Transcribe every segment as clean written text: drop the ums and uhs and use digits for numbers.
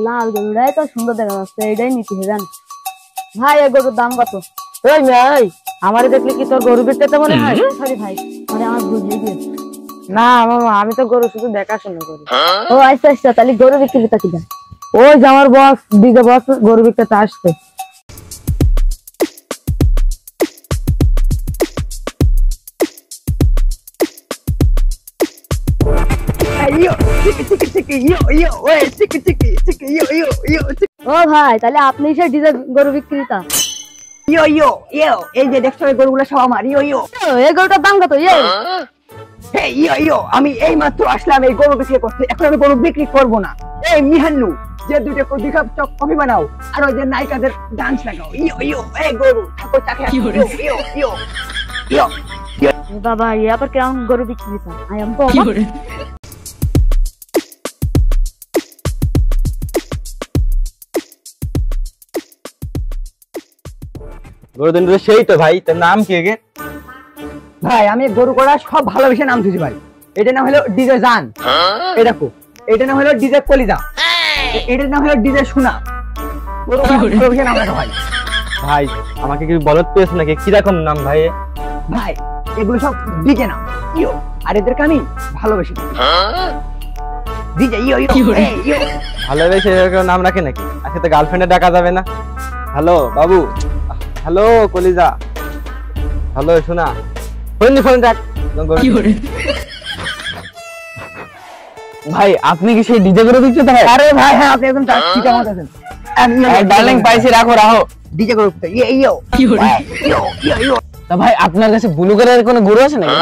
লাল গরুটাই তো সুন্দর দেখা যাচ্ছে, এটাই নিতে হবে জান। ভাই এই গরুর দাম কত? এই ভাই আমারে দেখলে কি তোর গরু বিক্রেতা মনে হয়? সরি ভাই, মানে আমার ভুল হয়ে গিয়েছে। না মামা, আমি তো গরু শুধু দেখাশোনা করি। ও আচ্ছা আচ্ছা, তাহলে গরু বিক্রেতা কি দেন? ওই যে আমার বস, ডিজে বস গরু বিক্রেতা আসছে। ও ভাই, তাহলে আপনি সে ডিজে গরু বিক্রেতা? এই যে দেখছো এই গরুগুলো সব আমার। এই গরুটার দাম কত? আমি এই মাত্র আসলাম এই গরু বিক্রি করতে, এখন আমি গরু বিক্রি করবো না। এই মিহান্নু, যে দুটো কাপ কফি বানাও আর ওই যে নায়িকাদের ডান্স লাগাও। এই গরু ঠাকুর চাকে। বাবা, আবার কেমন গরু বিক্রেতা? আই এম তো গরুদিন সেই তো ভাই, তোর নাম কি আগে? ভাই আমি গরু করা সব ভালোবেসে নাম দিয়েছি ভাই। এটা না হলো ডিজে জান, এই দেখো। এটা না হলো ডিজে কলিজা, এটা না হলো ডিজে সোনা। গরু ভালোবেসে নাম রাখা ভাই। ভাই আমাকে কি বলত পেয়েছ নাকি? কি রকম নাম ভাই? ভাই এগুলো সব ডিজে নাম, আর এদেরকে আমি ভালোবেসে ডিজে। ভালোবেসে এরকম নাম রাখে নাকি? আজকে তো গার্লফ্রেন্ডে ডাকা যাবে না। হ্যালো বাবু, হ্যালো কলিজা, হ্যালো শোনা, ফোন রাখ। ভাই আপনি কি সেই ডিজে করে দিচ্ছেন? আরে ভাই হ্যাঁ, আপনি একদম ঠিক মত আছেন। ডার্লিং পাইছি, রাখো ডিজে গরু। তা ভাই আপনার কাছে ব্লু কালারের কোনো গরু আছে নাকি?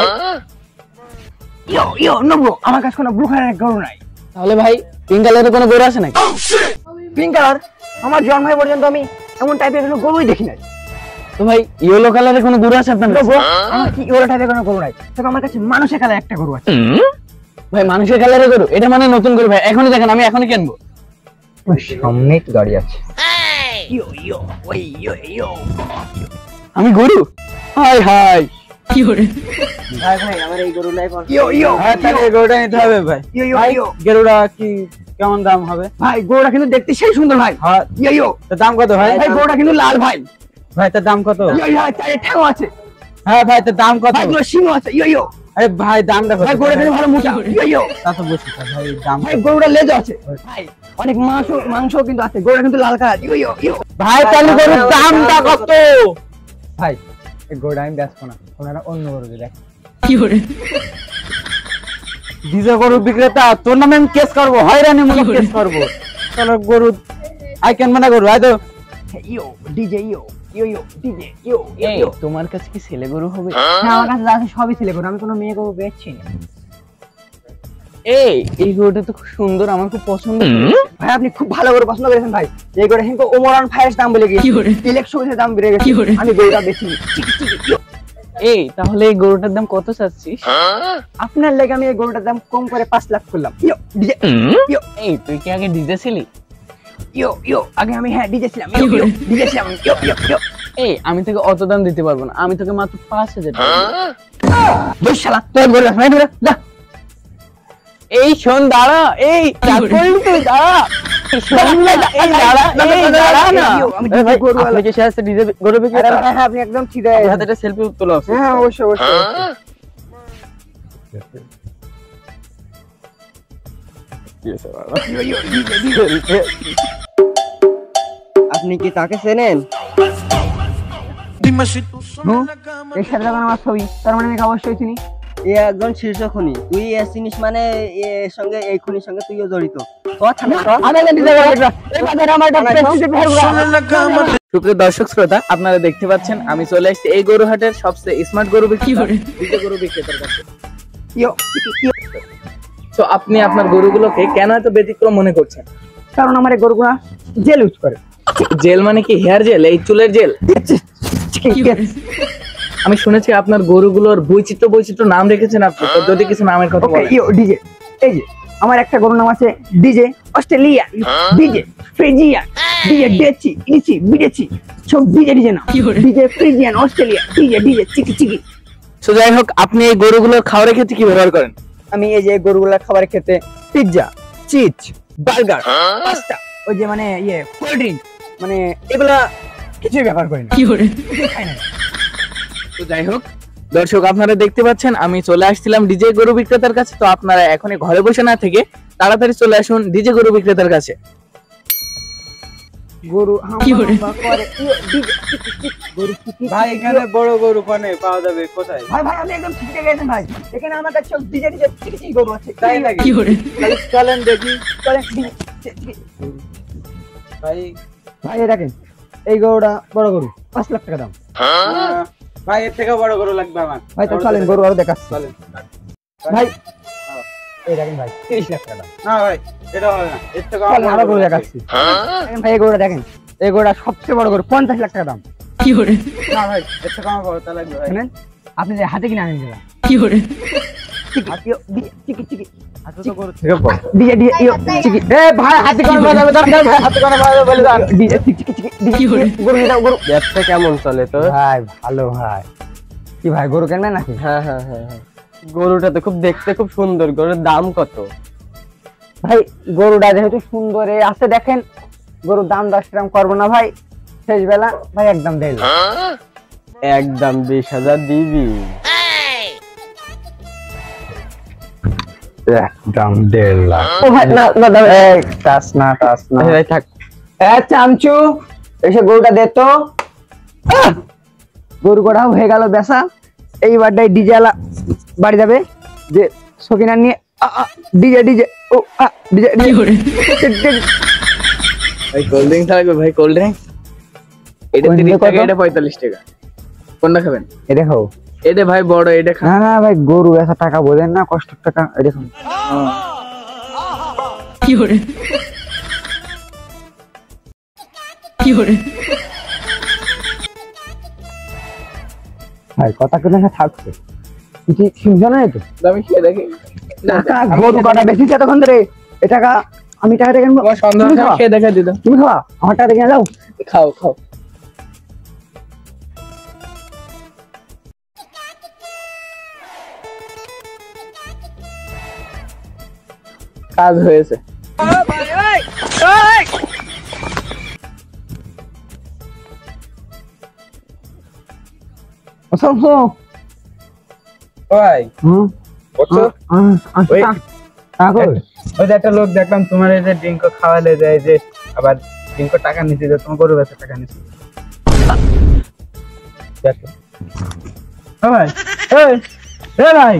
আমার কাছে কোনো ব্লু কালারের গরু নাই। তাহলে ভাই পিঙ্ক কালারের কোনো গরু আছে নাকি? Pink colour? আমার জন্ম হয়ে পর্যন্ত আমি এমন টাইপের কোনো গরুই দেখি নাই। তো ভাই ইয়েলো কালারের কোনো গরু আছে আপনার কাছে? আমার কি ইয়েলো টাইপের কোনো গরু নাই, তবে আমার কাছে মানুষের কালার একটা গরু আছে। ভাই মানুষের কালারের গরু? এটা মানে নতুন গরু ভাই, এখনই দেখেন, আমি এখনই কিনবো। সামনে তো গাড়ি আছে। আমি গরু? হাই হাই ভাই ভাই আমার এই গরু নাই। হ্যাঁ তাহলে এই গরুটা নিতে হবে ভাই। ভাই গরুটা কি কেমন দাম হবে? ভাই গরুটা কিন্তু দেখতে সেই সুন্দর ভাই। হ্যাঁ তার দাম কত ভাই? ভাই গরুটা কিন্তু লাল ভাই। ভাই তার দাম কত? চারে ঠ্যাং আছে। হ্যাঁ ভাই তার দাম কত? ভাই গুলো সিং আছে। আরে ভাই দামটা কত? ভাই গরুটা কিন্তু ভালো মোটা। তা তো বুঝছি ভাই, দাম ভাই গরুটা লেজ আছে ভাই, অনেক মাংস কিন্তু আছে। গরুটা কিন্তু লাল কালার। ভাই তাহলে গরুর দামটা কত? ভাই এই গরুটা আমি বেচবো না, ওনারা অন্য গরু দেখ। ডিজে গরু বিক্রেতা, তোর নামে আমি কেস করবো, হয়রানি মূলক কেস করবো। তাহলে গরু আই ক্যান মানা গরু আই তো ডিজে তোমার কাছে কি ছেলে গরু হবে? হ্যাঁ আমার কাছে আছে, সবই ছেলে গরু, আমি কোনো মেয়ে গরু বেচছি না। এই গরুটা তো খুব সুন্দর, আমার খুব পছন্দ। ভাই আপনি খুব ভালো করে পছন্দ করেছেন ভাই। এই গরুটা কিন্তু ওমরান ফায়ার দাম বলে গিয়েছে, ইলেকশনের দাম বেড়ে গেছে, আমি গরুটা বেশি। তাহলে এই গরুটার দাম কত চাচ্ছিস? আপনার লেগে আমি এই গরুটার দাম কম করে 5 লাখ করলাম। তুই কি আগে ডিজে ছিলি? আগে আমি হ্যাঁ ডিজে ছিলাম। আমি তোকে অত দাম দিতে পারবো না, আমি তোকে মাত্র 5,000 টাকা। এই শোন দাঁড়া, তুই দাঁড়া, আপনি একদম ঠিক আছে। সেলফি তোলা। হ্যাঁ অবশ্যই অবশ্যই। আপনি কি তাকে চেনেন? এর সাথে যখন আমার ছবি, তার মানে আমি অবশ্যই চিনি। এ একজন শীর্ষ খুনি, তুই এ চিনিস মানে এর সঙ্গে এই খুনির সঙ্গে তুইও জড়িত। সুপ্রিয় দর্শক শ্রোতা, আপনারা দেখতে পাচ্ছেন আমি চলে এসেছি এই গরুহাটের সবচেয়ে স্মার্ট গরু বিক্রেতার কাছে। তো আপনি আপনার গরুগুলোকে কেন এত ব্যতিক্রম মনে করছেন? কারণ আমার এই গরুগুলা জেল ইউজ করে। জেল মানে কি হেয়ার জেল? এই চুলের জেল? আমি শুনেছি আপনার গরুগুলোর বৈচিত্র্য নাম রেখেছেন আপনি, তো যদি কিছু নামের কথা বলেন। ডিজে, এই যে আমার একটা গরুর নাম আছে ডিজে অস্ট্রেলিয়া, ডিজে ফ্রিজিয়ান, ডিজে ডেচি, ইচি, বিডেচি, সব ডিজে না। ডিজে ফ্রিজিয়ান, অস্ট্রেলিয়া, ডিজে চিকি। তো যাই হোক, আপনি এই গরুগুলোর খাবারের ক্ষেত্রে কি ব্যবহার করেন? আমি এই যে গরুগুলোর খাবারের ক্ষেত্রে পিৎজা, চিজ, বার্গার, পাস্তা, ওই যে মানে ইয়ে কোল্ড ড্রিঙ্ক মানে এগুলা কিছুই ব্যবহার করি না, কিছুই খাই না। তো যাই হোক দর্শক, আপনারা দেখতে পাচ্ছেন আমি চলে আসছিলাম ডিজে গরু বিক্রেতার কাছে। তো আপনারা এখনই ঘরে বসে না থেকে তাড়াতাড়ি চলে আসুন ডিজে গরু বিক্রেতার কাছে। গরু ভাই এখানে বড় গরু কোনে পাওয়া যাবে কোথায়? ভাই ভাই আমি একদম ঠিক গেছেন ভাই, এখানে আমার কাছে ডিজে ডিজে ঠিক গরু আছে। তাই নাকি? তাহলে চলেন দেখি। চলেন ভাই ভাই এই দেখেন এই গরুটা বড় গরু 5 লাখ টাকা দাম। ভাই এর থেকে বড় গরু লাগবে আমার। ভাই তো চলেন গরু আরো দেখাচ্ছি। চলেন ভাই এই দেখেন ভাই 30 লাখ টাকা দাম। না ভাই এটা হবে না, এর থেকে চলেন আরো গরু দেখাচ্ছি। দেখেন ভাই এই গরুটা দেখেন, এই গরুটা সবচেয়ে বড় গরু 50 লাখ টাকা দাম। না ভাই এর থেকে আমার বড় তা লাগবে ভাই। শুনেন আপনি যে হাতে কিনে আনেন গেলা হাতে তো গরু থেকে বড়। ডিজে ডিজে চিকি এ ভাই হাতে কোন বাজাবে দাম ভাই হাতে কোন বাজাবে বলে দাও ডিজে চিকি চিকি চিকি গরু নিয়ে দাও গরু। ব্যবসা কেমন চলে তোর? ভাই ভালো ভাই। কি ভাই গরু কেনবেন নাকি? হ্যাঁ হ্যাঁ হ্যাঁ হ্যাঁ, গরুটা তো খুব দেখতে খুব সুন্দর। গরুর দাম কত? ভাই গরুটা যেহেতু সুন্দর আছে দেখেন, গরুর দাম 10 টাকা করবো না ভাই, শেষ বেলা ভাই একদম 1.5 লাখ। একদম 20,000 দিবি? একদম 1.5 লাখ। ও ভাই না না না টাস না ভাই থাক। চামচু এসে গরুটা দে তো। গরু কটা হয়ে গেল বেচা, এইবারটাই ডিজে বাড়ি যাবে যে সকিনা নিয়ে ডিজে ডিজে ও ডিজে ভাই কোল্ড ড্রিঙ্ক থাকবে ভাই, কোল্ড ড্রিঙ্ক এটা 30 টাকা, এটা 45 টাকা। কোনটা খাবেন? এটা খাও। এটা ভাই বড়, এটা না না ভাই গরু বেচা টাকা বোঝেন না, কষ্ট টাকা। এটা খাও। ভাই কথা কেন থাকছে কিছু শুনছো না? তো আমি খেয়ে দেখি। টাকা গরু কটা বেশি তখন ধরে এ টাকা আমি টাকা দেখে তোমার সন্দেহ তুমি আছে, খাওয়া? খেয়ে দেখা দিতাম। তুমি খাওয়া আমার টাকা দেখে যাও। খাও খাও। কাজ হয়েছে। ভাই বুঝছো? ওই ওই যে একটা লোক দেখলাম তোমার এই যে ড্রিঙ্ক খাওয়ালে যায়, যে আবার ড্রিঙ্ক টাকা নিতে যায়, তোমার গরু বেচা টাকা নিতে। দেখো ভাই, এই ভাই,